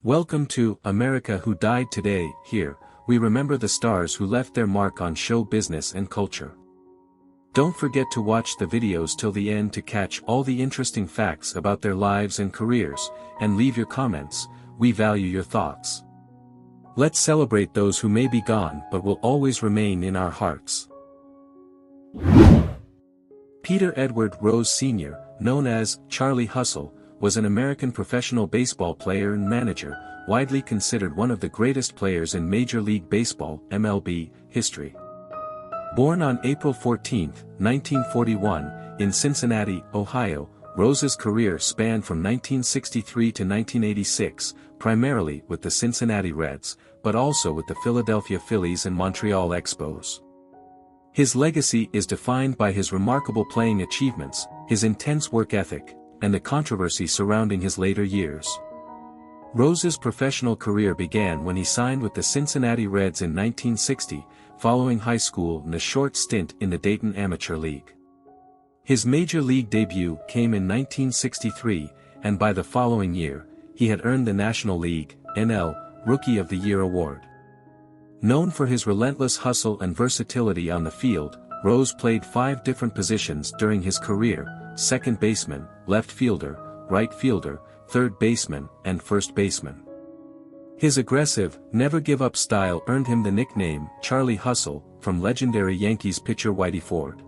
Welcome to America Who Died Today. Here, we remember the stars who left their mark on show business and culture. Don't forget to watch the videos till the end to catch all the interesting facts about their lives and careers, and leave your comments. We value your thoughts. Let's celebrate those who may be gone but will always remain in our hearts. Peter Edward Rose Sr., known as Charlie Hustle, was an American professional baseball player and manager, widely considered one of the greatest players in Major League Baseball (MLB) history. Born on April 14, 1941, in Cincinnati, Ohio, Rose's career spanned from 1963 to 1986, primarily with the Cincinnati Reds, but also with the Philadelphia Phillies and Montreal Expos. His legacy is defined by his remarkable playing achievements, his intense work ethic, and the controversy surrounding his later years. Rose's professional career began when he signed with the Cincinnati Reds in 1960, following high school and a short stint in the Dayton Amateur League. His major league debut came in 1963, and by the following year, he had earned the National League (NL) Rookie of the Year award. Known for his relentless hustle and versatility on the field, Rose played 5 different positions during his career: second baseman, left fielder, right fielder, third baseman, and first baseman. His aggressive, never-give-up style earned him the nickname Charlie Hustle from legendary Yankees pitcher Whitey Ford.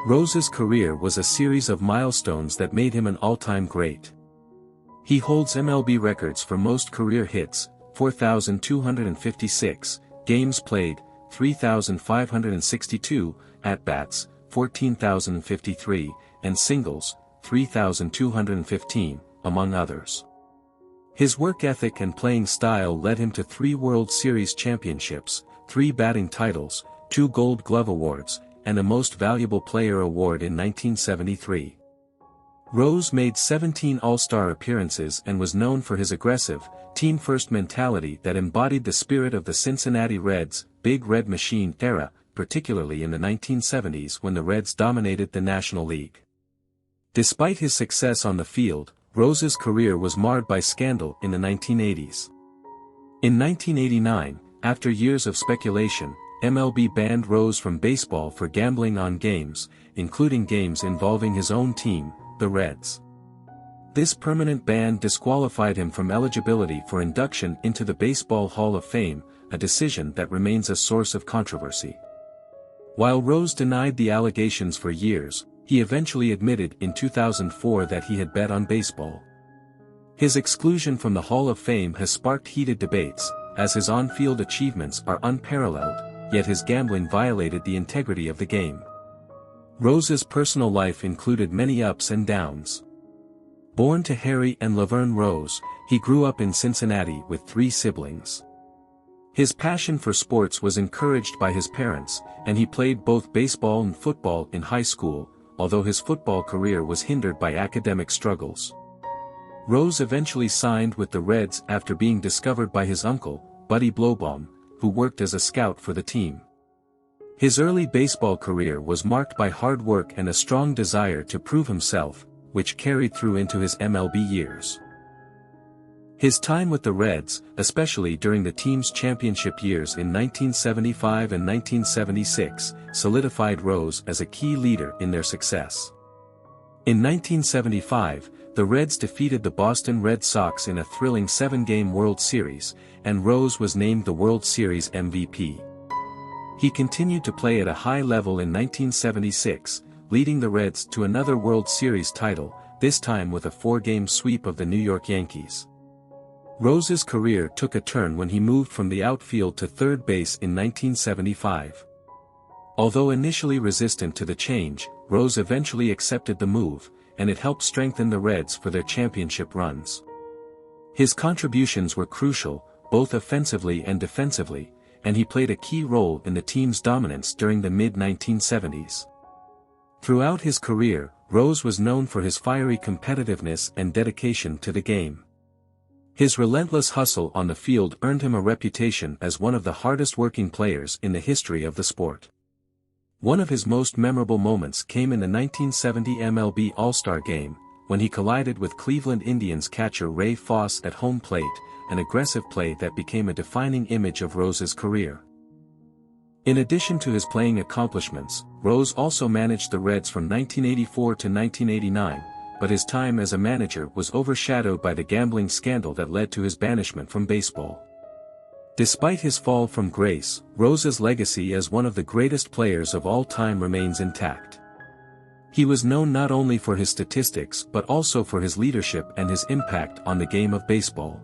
Rose's career was a series of milestones that made him an all-time great. He holds MLB records for most career hits, 4,256, games played, 3,562, at-bats, 14,053, and singles, 3,215, among others. His work ethic and playing style led him to 3 World Series championships, 3 batting titles, 2 Gold Glove awards, and a Most Valuable Player award in 1973. Rose made 17 All-Star appearances and was known for his aggressive, team-first mentality that embodied the spirit of the Cincinnati Reds' Big Red Machine era, particularly in the 1970s when the Reds dominated the National League. Despite his success on the field, Rose's career was marred by scandal in the 1980s. In 1989, after years of speculation, MLB banned Rose from baseball for gambling on games, including games involving his own team, the Reds. This permanent ban disqualified him from eligibility for induction into the Baseball Hall of Fame, a decision that remains a source of controversy. While Rose denied the allegations for years, he eventually admitted in 2004 that he had bet on baseball. His exclusion from the Hall of Fame has sparked heated debates, as his on-field achievements are unparalleled, yet his gambling violated the integrity of the game. Rose's personal life included many ups and downs. Born to Harry and Laverne Rose, he grew up in Cincinnati with 3 siblings. His passion for sports was encouraged by his parents, and he played both baseball and football in high school, although his football career was hindered by academic struggles. Rose eventually signed with the Reds after being discovered by his uncle, Buddy Blowbaum, who worked as a scout for the team. His early baseball career was marked by hard work and a strong desire to prove himself, which carried through into his MLB years. His time with the Reds, especially during the team's championship years in 1975 and 1976, solidified Rose as a key leader in their success. In 1975, the Reds defeated the Boston Red Sox in a thrilling 7-game World Series, and Rose was named the World Series MVP. He continued to play at a high level in 1976, leading the Reds to another World Series title, this time with a 4-game sweep of the New York Yankees. Rose's career took a turn when he moved from the outfield to third base in 1975. Although initially resistant to the change, Rose eventually accepted the move, and it helped strengthen the Reds for their championship runs. His contributions were crucial, both offensively and defensively, and he played a key role in the team's dominance during the mid-1970s. Throughout his career, Rose was known for his fiery competitiveness and dedication to the game. His relentless hustle on the field earned him a reputation as one of the hardest-working players in the history of the sport. One of his most memorable moments came in the 1970 MLB All-Star Game, when he collided with Cleveland Indians catcher Ray Foss at home plate, and aggressive play that became a defining image of Rose's career. In addition to his playing accomplishments, Rose also managed the Reds from 1984 to 1989, but his time as a manager was overshadowed by the gambling scandal that led to his banishment from baseball. Despite his fall from grace, Rose's legacy as one of the greatest players of all time remains intact. He was known not only for his statistics but also for his leadership and his impact on the game of baseball.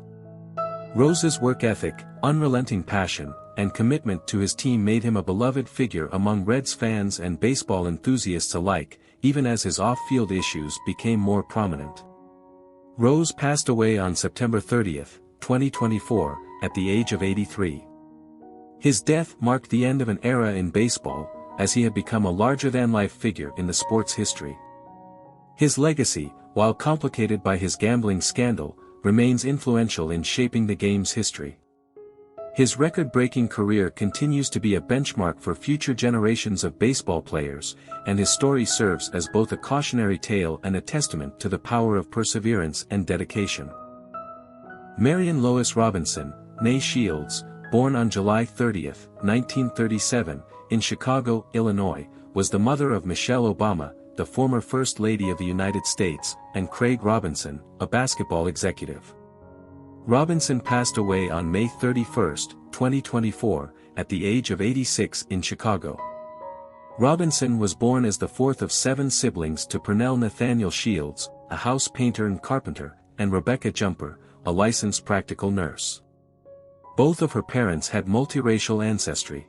Rose's work ethic, unrelenting passion, and commitment to his team made him a beloved figure among Reds fans and baseball enthusiasts alike, even as his off-field issues became more prominent. Rose passed away on September 30, 2024, at the age of 83. His death marked the end of an era in baseball, as he had become a larger-than-life figure in the sport's history. His legacy, while complicated by his gambling scandal, remains influential in shaping the game's history. His record-breaking career continues to be a benchmark for future generations of baseball players, and his story serves as both a cautionary tale and a testament to the power of perseverance and dedication. Marian Lois Robinson, née Shields, born on July 30, 1937, in Chicago, Illinois, was the mother of Michelle Obama, the former First Lady of the United States, and Craig Robinson, a basketball executive. Robinson passed away on May 31, 2024, at the age of 86 in Chicago. Robinson was born as the fourth of 7 siblings to Pernell Nathaniel Shields, a house painter and carpenter, and Rebecca Jumper, a licensed practical nurse. Both of her parents had multiracial ancestry.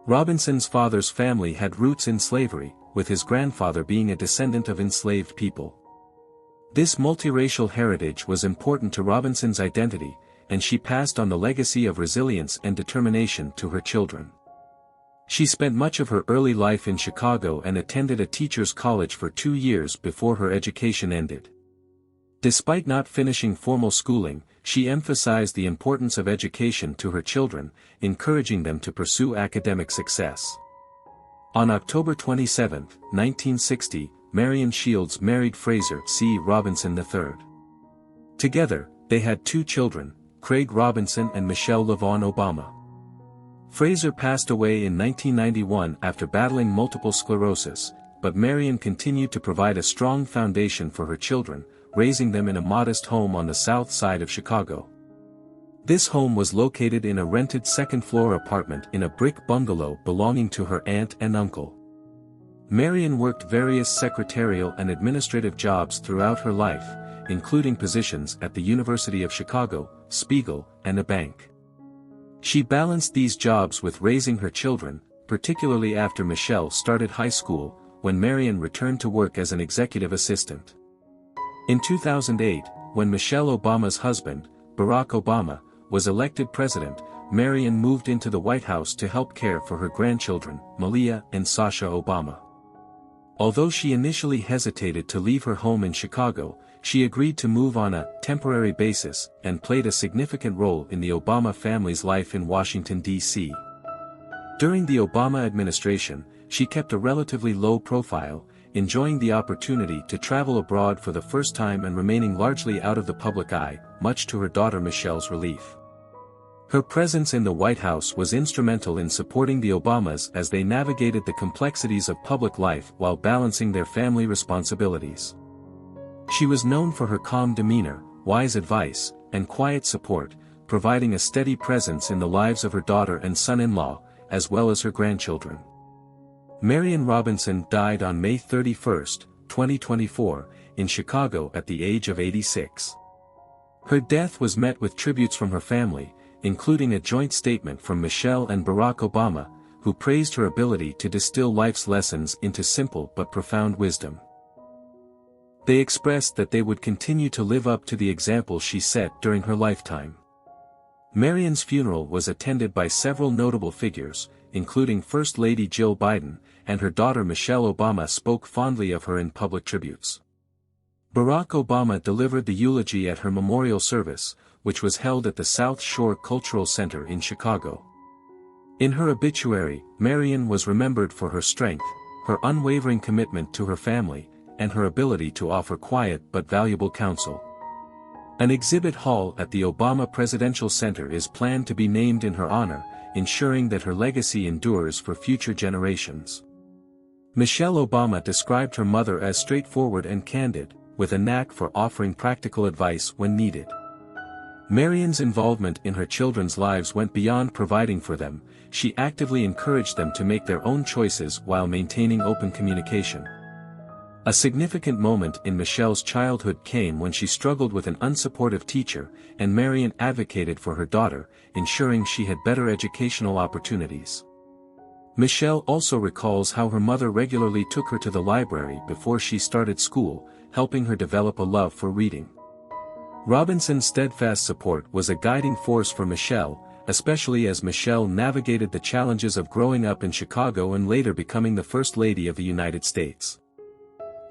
Robinson's father's family had roots in slavery, with his grandfather being a descendant of enslaved people. This multiracial heritage was important to Robinson's identity, and she passed on the legacy of resilience and determination to her children. She spent much of her early life in Chicago and attended a teacher's college for 2 years before her education ended. Despite not finishing formal schooling, she emphasized the importance of education to her children, encouraging them to pursue academic success. On October 27, 1960, Marian Shields married Fraser C. Robinson III. Together, they had 2 children, Craig Robinson and Michelle LaVaughn Obama. Fraser passed away in 1991 after battling multiple sclerosis, but Marian continued to provide a strong foundation for her children, raising them in a modest home on the south side of Chicago. This home was located in a rented second-floor apartment in a brick bungalow belonging to her aunt and uncle. Marian worked various secretarial and administrative jobs throughout her life, including positions at the University of Chicago, Spiegel, and a bank. She balanced these jobs with raising her children, particularly after Michelle started high school, when Marian returned to work as an executive assistant. In 2008, when Michelle Obama's husband, Barack Obama, was elected president, Marian moved into the White House to help care for her grandchildren, Malia and Sasha Obama. Although she initially hesitated to leave her home in Chicago, she agreed to move on a temporary basis and played a significant role in the Obama family's life in Washington, D.C. During the Obama administration, she kept a relatively low profile, enjoying the opportunity to travel abroad for the first time and remaining largely out of the public eye, much to her daughter Michelle's relief. Her presence in the White House was instrumental in supporting the Obamas as they navigated the complexities of public life while balancing their family responsibilities. She was known for her calm demeanor, wise advice, and quiet support, providing a steady presence in the lives of her daughter and son-in-law, as well as her grandchildren. Marian Robinson died on May 31, 2024, in Chicago at the age of 86. Her death was met with tributes from her family, including a joint statement from Michelle and Barack Obama, who praised her ability to distill life's lessons into simple but profound wisdom. They expressed that they would continue to live up to the example she set during her lifetime. Marian's funeral was attended by several notable figures, including First Lady Jill Biden, and her daughter Michelle Obama spoke fondly of her in public tributes. Barack Obama delivered the eulogy at her memorial service, which was held at the South Shore Cultural Center in Chicago. In her obituary, Marian was remembered for her strength, her unwavering commitment to her family, and her ability to offer quiet but valuable counsel. An exhibit hall at the Obama Presidential Center is planned to be named in her honor, ensuring that her legacy endures for future generations. Michelle Obama described her mother as straightforward and candid, with a knack for offering practical advice when needed. Marian's involvement in her children's lives went beyond providing for them. She actively encouraged them to make their own choices while maintaining open communication. A significant moment in Michelle's childhood came when she struggled with an unsupportive teacher, and Marian advocated for her daughter, ensuring she had better educational opportunities. Michelle also recalls how her mother regularly took her to the library before she started school, helping her develop a love for reading. Robinson's steadfast support was a guiding force for Michelle, especially as Michelle navigated the challenges of growing up in Chicago and later becoming the First Lady of the United States.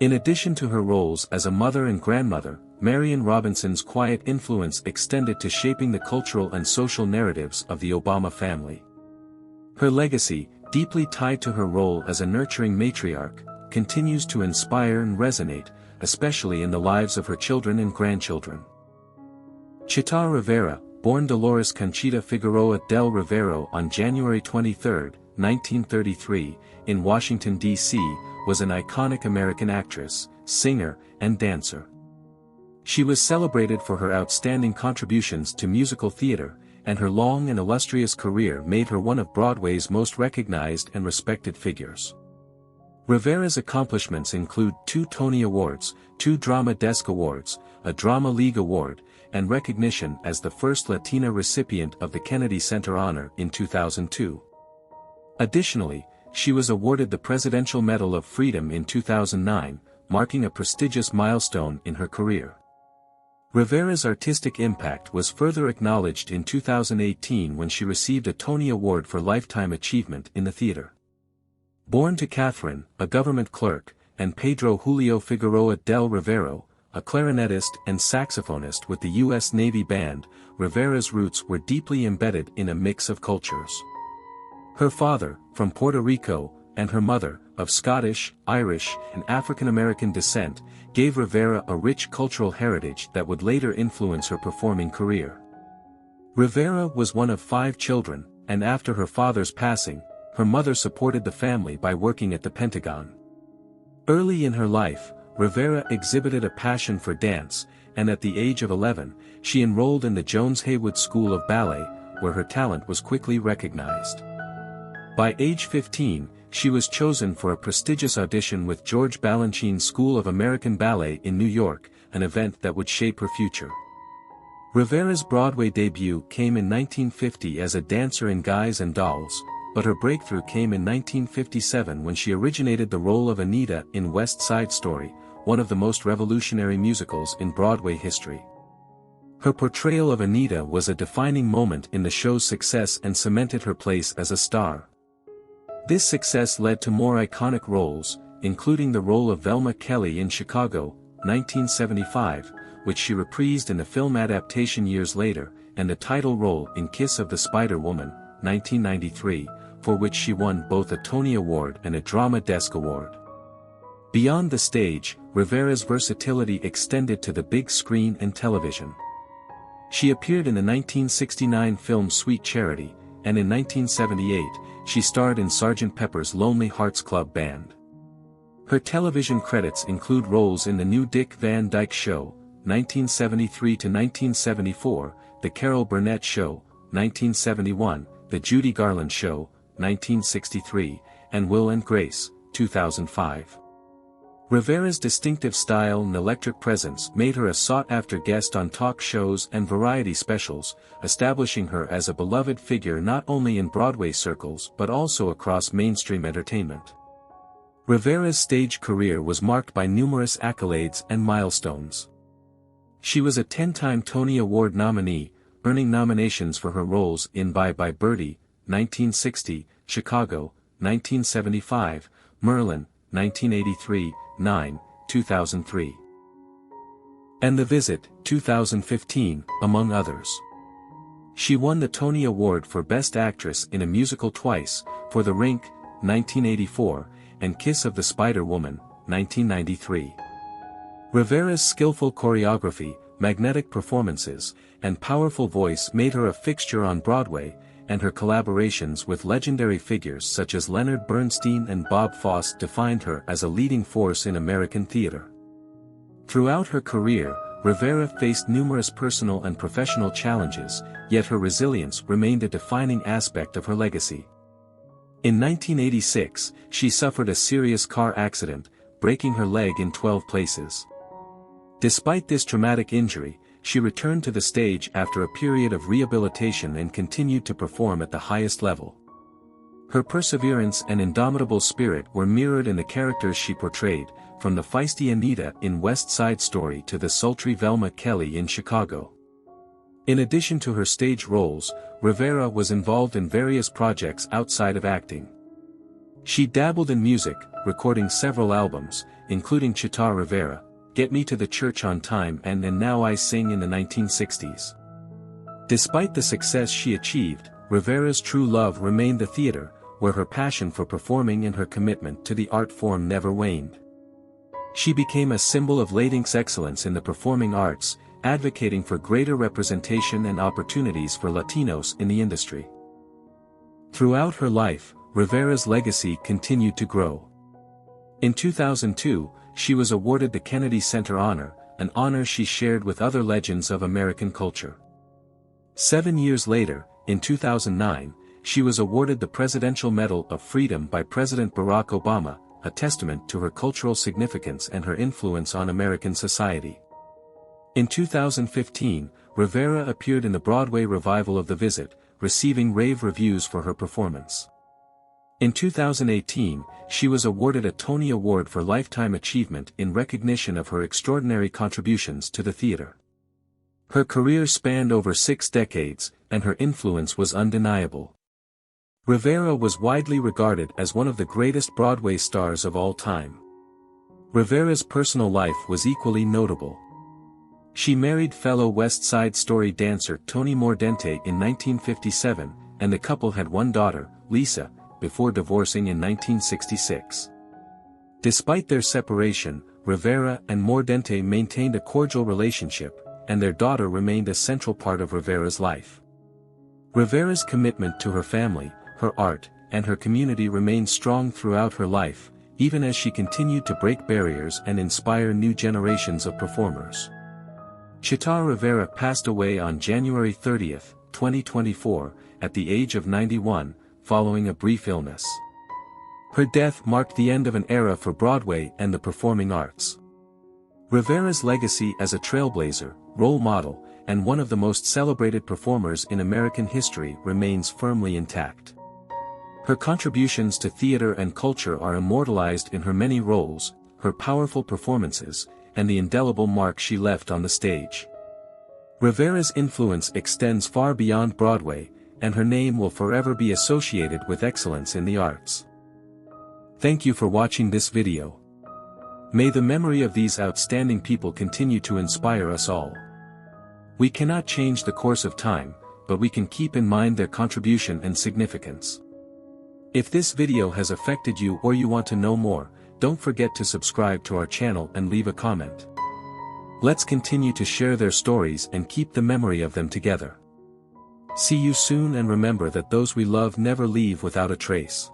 In addition to her roles as a mother and grandmother, Marian Robinson's quiet influence extended to shaping the cultural and social narratives of the Obama family. Her legacy, deeply tied to her role as a nurturing matriarch, continues to inspire and resonate, especially in the lives of her children and grandchildren. Chita Rivera, born Dolores Conchita Figueroa del Rivero on January 23, 1933, in Washington, D.C., was an iconic American actress, singer, and dancer. She was celebrated for her outstanding contributions to musical theater, and her long and illustrious career made her one of Broadway's most recognized and respected figures. Rivera's accomplishments include 2 Tony Awards, 2 Drama Desk Awards, a Drama League Award, and recognition as the first Latina recipient of the Kennedy Center Honor in 2002. Additionally, she was awarded the Presidential Medal of Freedom in 2009, marking a prestigious milestone in her career. Rivera's artistic impact was further acknowledged in 2018 when she received a Tony Award for Lifetime Achievement in the theater. Born to Catherine, a government clerk, and Pedro Julio Figueroa del Rivero, a clarinetist and saxophonist with the U.S. Navy Band, Rivera's roots were deeply embedded in a mix of cultures. Her father, from Puerto Rico, and her mother, of Scottish, Irish, and African-American descent, gave Rivera a rich cultural heritage that would later influence her performing career. Rivera was one of 5 children, and after her father's passing, her mother supported the family by working at the Pentagon. Early in her life, Rivera exhibited a passion for dance, and at the age of 11, she enrolled in the Jones Haywood School of Ballet, where her talent was quickly recognized. By age 15, she was chosen for a prestigious audition with George Balanchine's School of American Ballet in New York, an event that would shape her future. Rivera's Broadway debut came in 1950 as a dancer in Guys and Dolls, but her breakthrough came in 1957 when she originated the role of Anita in West Side Story, one of the most revolutionary musicals in Broadway history. Her portrayal of Anita was a defining moment in the show's success and cemented her place as a star. This success led to more iconic roles, including the role of Velma Kelly in Chicago, 1975, which she reprised in a film adaptation years later, and the title role in Kiss of the Spider Woman, 1993, for which she won both a Tony Award and a Drama Desk Award. Beyond the stage, Rivera's versatility extended to the big screen and television. She appeared in the 1969 film Sweet Charity, and in 1978, she starred in Sgt. Pepper's Lonely Hearts Club Band. Her television credits include roles in The New Dick Van Dyke Show, 1973 to 1974, The Carol Burnett Show, 1971, The Judy Garland Show, 1963, and Will and Grace, 2005. Rivera's distinctive style and electric presence made her a sought-after guest on talk shows and variety specials, establishing her as a beloved figure not only in Broadway circles but also across mainstream entertainment. Rivera's stage career was marked by numerous accolades and milestones. She was a 10-time Tony Award nominee, earning nominations for her roles in Bye Bye Birdie, 1960, Chicago, 1975, Merlin, 1983, 9, 2003. And The Visit, 2015, among others. She won the Tony Award for Best Actress in a Musical twice, for The Rink, 1984, and Kiss of the Spider Woman, 1993. Rivera's skillful choreography, magnetic performances, and powerful voice made her a fixture on Broadway, and her collaborations with legendary figures such as Leonard Bernstein and Bob Fosse defined her as a leading force in American theater. Throughout her career, Rivera faced numerous personal and professional challenges, yet her resilience remained a defining aspect of her legacy. In 1986, she suffered a serious car accident, breaking her leg in 12 places. Despite this traumatic injury, she returned to the stage after a period of rehabilitation and continued to perform at the highest level. Her perseverance and indomitable spirit were mirrored in the characters she portrayed, from the feisty Anita in West Side Story to the sultry Velma Kelly in Chicago. In addition to her stage roles, Rivera was involved in various projects outside of acting. She dabbled in music, recording several albums, including Chita Rivera, Get Me to the Church on Time and Now I Sing in the 1960s. Despite the success she achieved, Rivera's true love remained the theater, where her passion for performing and her commitment to the art form never waned. She became a symbol of Latinx excellence in the performing arts, advocating for greater representation and opportunities for Latinos in the industry. Throughout her life, Rivera's legacy continued to grow. In 2002, she was awarded the Kennedy Center Honor, an honor she shared with other legends of American culture. 7 years later, in 2009, she was awarded the Presidential Medal of Freedom by President Barack Obama, a testament to her cultural significance and her influence on American society. In 2015, Rivera appeared in the Broadway revival of The Visit, receiving rave reviews for her performance. In 2018, she was awarded a Tony Award for Lifetime Achievement in recognition of her extraordinary contributions to the theater. Her career spanned over 6 decades, and her influence was undeniable. Rivera was widely regarded as one of the greatest Broadway stars of all time. Rivera's personal life was equally notable. She married fellow West Side Story dancer Tony Mordente in 1957, and the couple had one daughter, Lisa, before divorcing in 1966. Despite their separation, Rivera and Mordente maintained a cordial relationship, and their daughter remained a central part of Rivera's life. Rivera's commitment to her family, her art, and her community remained strong throughout her life, even as she continued to break barriers and inspire new generations of performers. Chita Rivera passed away on January 30, 2024, at the age of 91, following a brief illness. Her death marked the end of an era for Broadway and the performing arts. Rivera's legacy as a trailblazer, role model, and one of the most celebrated performers in American history remains firmly intact. Her contributions to theater and culture are immortalized in her many roles, her powerful performances, and the indelible mark she left on the stage. Rivera's influence extends far beyond Broadway, and her name will forever be associated with excellence in the arts. Thank you for watching this video. May the memory of these outstanding people continue to inspire us all. We cannot change the course of time, but we can keep in mind their contribution and significance. If this video has affected you or you want to know more, don't forget to subscribe to our channel and leave a comment. Let's continue to share their stories and keep the memory of them together. See you soon, and remember that those we love never leave without a trace.